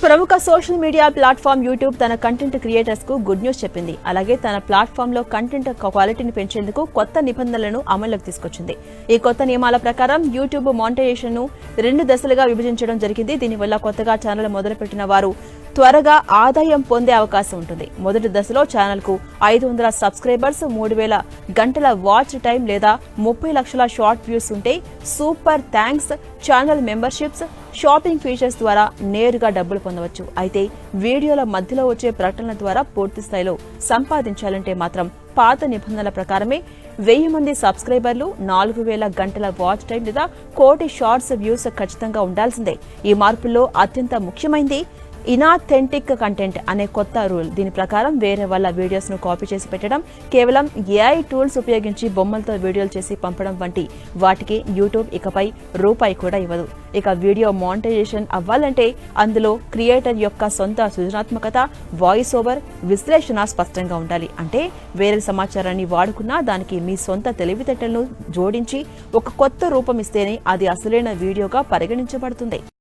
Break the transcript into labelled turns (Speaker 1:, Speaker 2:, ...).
Speaker 1: ప్రముఖ social media platform YouTube తన content creators కు గుడ్ న్యూస్ చెప్పింది. అలాగే తన ప్లాట్ఫామ్ లో కంటెంట్ క్వాలిటీని పెంచేందుకు కొత్త నిబంధనలను అమల్లోకి తీసుకొచ్చింది. ఈ కొత్త నియమాల ప్రకారం యూట్యూబ్ మానిటైజేషన్ ను 2 దశలుగా విభజించడం జరిగింది. దీనివల్ల కొత్తగా ఛానల్ మొదలుపెట్టిన వారు త్వరగా ఆదాయం పొందే అవకాశం ఉంటుంది. మొదటి దశలో ఛానల్ కు 500 సబ్స్క్రైబర్స్, 3000 గంటల వాచ్ టైం లేదా 30 లక్షల షార్ట్ వ్యూస్ ఉంటే super thanks, channel memberships, shopping features ద్వారా నేరుగా డబ్బులు పొందవచ్చు. అయితే వీడియోల మధ్యలో వచ్చే ప్రకటనల ద్వారా పూర్తి స్థాయిలో సంపాదించాలంటే మాత్రం పాత నిబంధనల ప్రకారమే 1000 మంది సబ్స్క్రైబర్లు, 4000 గంటల వాచ్ టైం లేదా 1 కోటి షార్ట్స్ వ్యూస్ ఖచ్చితంగా ఉండాల్సిందే. ఈ మార్పుల్లో అత్యంత ముఖ్యమైనది ఇనాథెంటిక్ కంటెంట్ అనే కొత్త రూల్. దీని ప్రకారం వేరే వాళ్ళ వీడియోస్ ను కాపీ చేసి పెట్టడం, కేవలం ఏఐ టూల్స్ ఉపయోగించి బొమ్మలతో వీడియోలు చేసి పంపడం వంటి వాటికి యూట్యూబ్ ఇకపై రూపాయి కూడా ఇవ్వదు. ఇక వీడియో మానిటైజేషన్ అవ్వాలంటే అందులో క్రియేటర్ యొక్క సొంత సృజనాత్మకత, వాయిస్ ఓవర్, విశ్లేషణ స్పష్టంగా ఉండాలి. అంటే వేరే సమాచారాన్ని వాడుకున్నా దానికి మీ సొంత తెలివితేటలను జోడించి ఒక కొత్త రూపం ఇస్తేనే అది అసలైన వీడియోగా పరిగణించబడుతుంది.